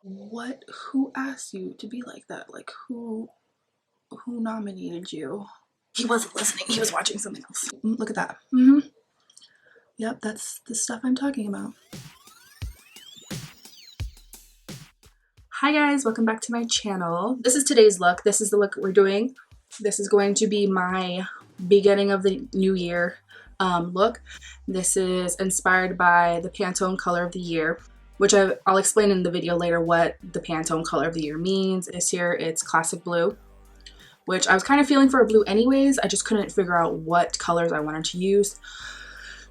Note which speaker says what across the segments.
Speaker 1: What? Who asked you to be like that? Like, who nominated you? He wasn't listening. He was watching something else. Look at that. Yep, that's the stuff I'm talking about. Hi guys, welcome back to my channel. This is today's look. This is the look we're doing. This is going to be my beginning of the new year look. This is inspired by the Pantone color of the year, which I'll explain in the video later what the Pantone color of the year means. This year it's classic blue, which I was kind of feeling for a blue anyways. I just couldn't figure out what colors I wanted to use.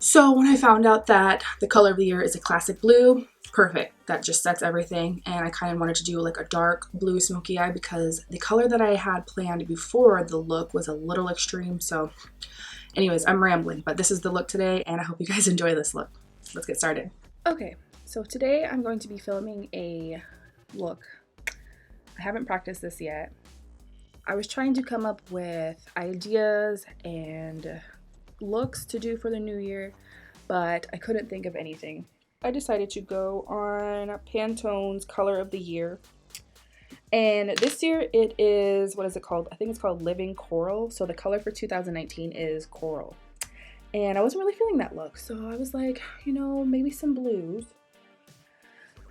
Speaker 1: So when I found out that the color of the year is a classic blue, perfect. That just sets everything. And I kind of wanted to do like a dark blue smoky eye because the color that I had planned before the look was a little extreme. So anyways, I'm rambling, but this is the look today and I hope you guys enjoy this look. Let's get started. Okay, so today I'm going to be filming a look. I haven't practiced this yet. I was trying to come up with ideas and looks to do for the new year, but I couldn't think of anything. I decided to go on Pantone's color of the year, and this year it is, what is it called? I think it's called Living Coral. So the color for 2019 is coral, and I wasn't really feeling that look, so I was like, you know, maybe some blues.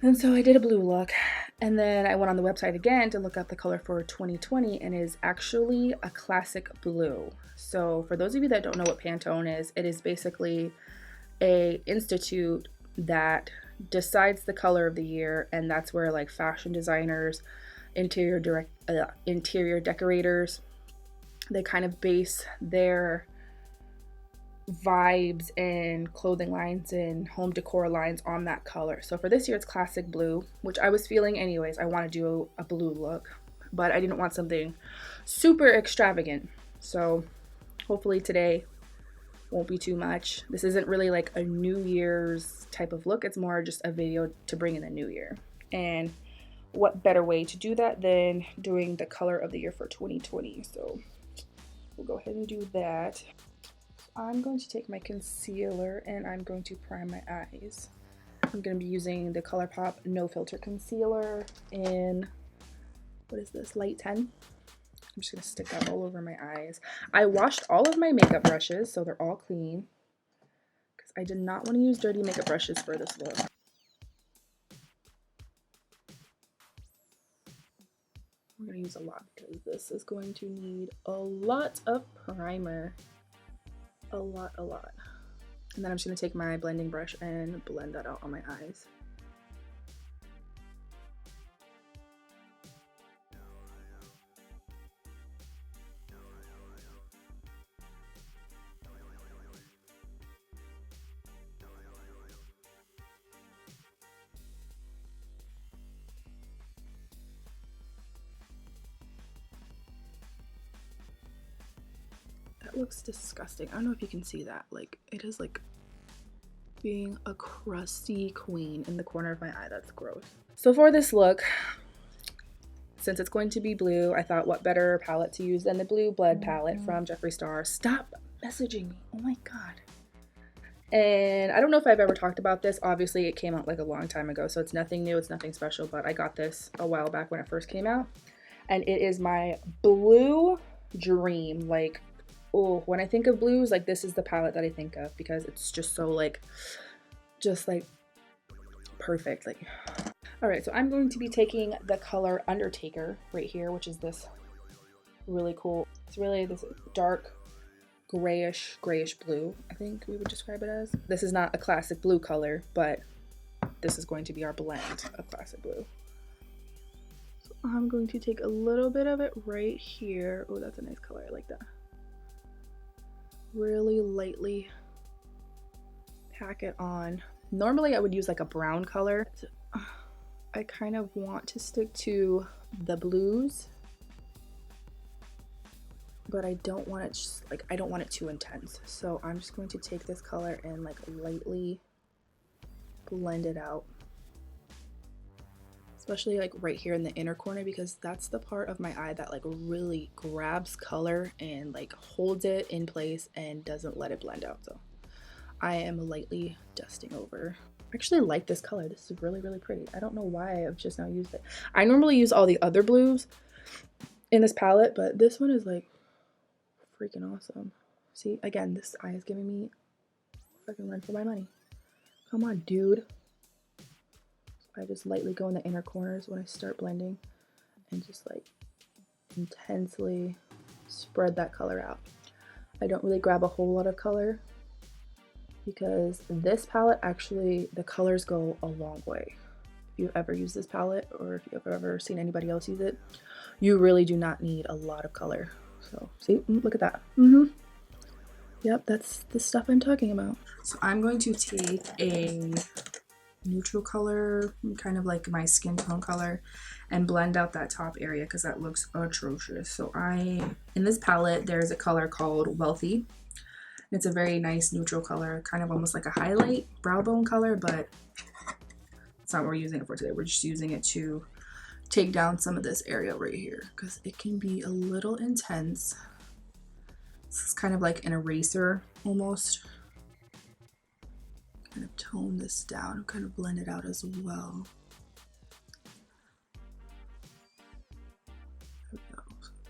Speaker 1: And so I did a blue look, and then I went on the website again to look up the color for 2020, and it is actually a classic blue. So for those of you that don't know what Pantone is, it is basically a institute that decides the color of the year, and that's where like fashion designers, interior decorators, they kind of base their vibes and clothing lines and home decor lines on that color. So for this year it's classic blue, which I was feeling anyways. I want to do a blue look, but I didn't want something super extravagant. So hopefully today won't be too much. This isn't really like a New Year's type of look. It's more just a video to bring in the new year. And what better way to do that than doing the color of the year for 2020. So we'll go ahead and do that. I'm going to take my concealer and I'm going to prime my eyes. I'm going to be using the ColourPop No Filter Concealer in, what is this, light 10. I'm just going to stick that all over my eyes. I washed all of my makeup brushes, so they're all clean, because I did not want to use dirty makeup brushes for this look. I'm going to use a lot because this is going to need a lot of primer. A lot. And then I'm just going to take my blending brush and blend that out on my eyes. That looks disgusting. I don't know if you can see that. Like, it is like being a crusty queen in the corner of my eye. That's gross. So for this look, since it's going to be blue, I thought what better palette to use than the Blue Blood palette from Jeffree Star. Stop messaging me. Oh my god. And I don't know if I've ever talked about this. Obviously, it came out like a long time ago, so it's nothing new. It's nothing special, but I got this a while back when it first came out. And it is my blue dream. Like, oh, when I think of blues, like this is the palette that I think of because it's just so like, just like perfect. Like, all right, so I'm going to be taking the color Undertaker right here, which is this really cool. It's really this dark grayish blue, I think we would describe it as. This is not a classic blue color, but this is going to be our blend of classic blue. So I'm going to take a little bit of it right here. Oh, that's a nice color. I like that. Really lightly pack it on. Normally I would use like a brown color. I kind of want to stick to the blues, but I don't want it just like, I don't want it too intense. So I'm just going to take this color and like lightly blend it out, especially like right here in the inner corner, because that's the part of my eye that like really grabs color and like holds it in place and doesn't let it blend out. So I am lightly dusting over. actually like this color. This is really, really pretty. I don't know why I've just now used it. I normally use all the other blues in this palette, but this one is like freaking awesome. See, again, this eye is giving me fucking run for my money. Come on, dude. I just lightly go in the inner corners when I start blending and just like intensely spread that color out. I don't really grab a whole lot of color because this palette actually, the colors go a long way. If you've ever used this palette or if you've ever seen anybody else use it, you really do not need a lot of color. So see, look at that. Yep, that's the stuff I'm talking about. So I'm going to take a neutral color, kind of like my skin tone color, and blend out that top area because that looks atrocious. So in this palette, there's a color called Wealthy. It's a very nice neutral color, kind of almost like a highlight brow bone color, but it's not what we're using it for today. We're just using it to take down some of this area right here because it can be a little intense. This is kind of like an eraser almost. Kind of tone this down, kind of blend it out as well. There we go.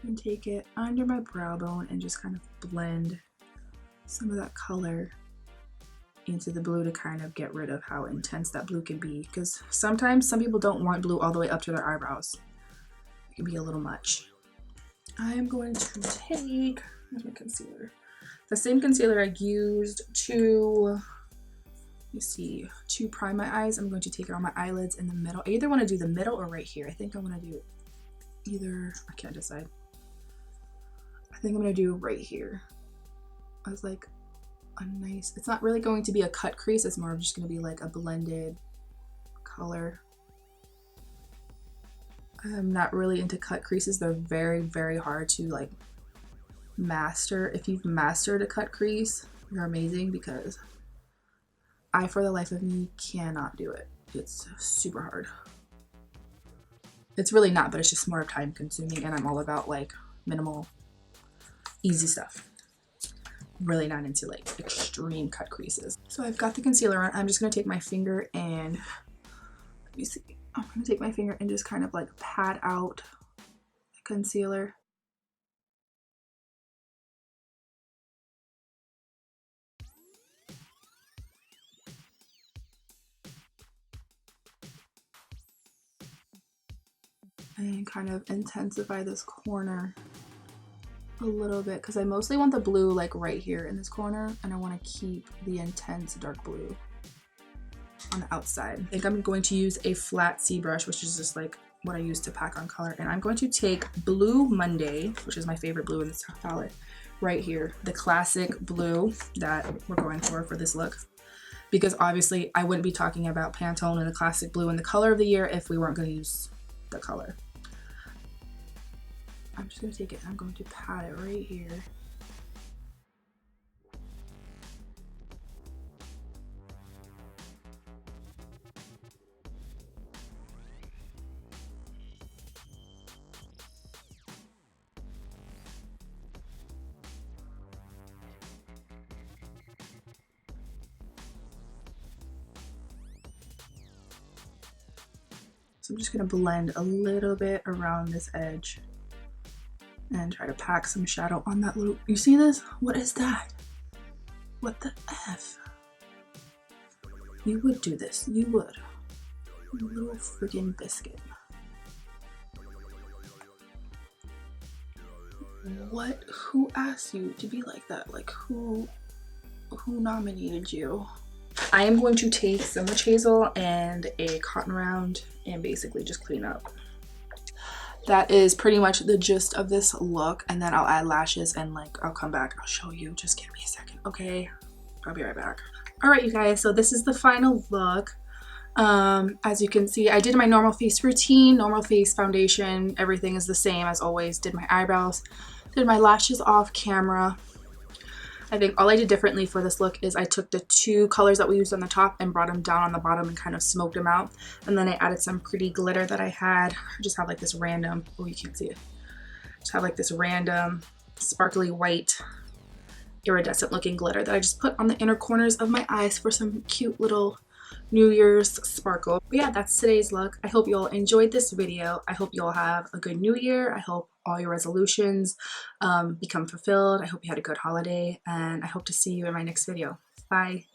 Speaker 1: And take it under my brow bone and just kind of blend some of that color into the blue to kind of get rid of how intense that blue can be, because sometimes some people don't want blue all the way up to their eyebrows. It can be a little much. I am going to take my concealer, the same concealer I used to prime my eyes. I'm going to take it on my eyelids in the middle. I either want to do the middle or right here. I think I'm going to do either, I can't decide. I think I'm going to do right here. I was like a nice, it's not really going to be a cut crease, it's more of just going to be like a blended color. I'm not really into cut creases. They're very, very hard to like master. If you've mastered a cut crease, you're amazing, because I, for the life of me, cannot do it. It's super hard. It's really not, but it's just more time consuming, and I'm all about like minimal, easy stuff. Really not into like extreme cut creases. So I've got the concealer on. I'm just gonna take my finger and, let me see. I'm gonna take my finger and just kind of like pat out the concealer. And kind of intensify this corner a little bit, because I mostly want the blue like right here in this corner, and I want to keep the intense dark blue on the outside. I think I'm going to use a flat C brush, which is just like what I use to pack on color, and I'm going to take Blue Monday, which is my favorite blue in this palette, right here, the classic blue that we're going for this look, because obviously I wouldn't be talking about Pantone and the classic blue and the color of the year if we weren't going to use the color. I'm just going to take it and I'm going to pat it right here. So I'm just going to blend a little bit around this edge and try to pack some shadow on that little, you see this? What is that? What the F? You would do this, you would. You little freaking biscuit. What? Who asked you to be like that? Like who nominated you? I am going to take some witch hazel and a cotton round and basically just clean up. That is pretty much the gist of this look, and then I'll add lashes and like I'll come back, I'll show you. Just give me a second, okay? I'll be right back. All right, you guys, so this is the final look. As you can see, I did my normal face routine, normal face foundation, everything is the same as always. Did my eyebrows, did my lashes off camera. I think all I did differently for this look is I took the two colors that we used on the top and brought them down on the bottom and kind of smoked them out. And then I added some pretty glitter that I had. I just have like this random, oh, you can't see it. Just have like this random sparkly white iridescent looking glitter that I just put on the inner corners of my eyes for some cute little New Year's sparkle. But yeah, that's today's look. I hope you all enjoyed this video. I hope you all have a good new year. I hope all your resolutions become fulfilled. I hope you had a good holiday, and I hope to see you in my next video. Bye.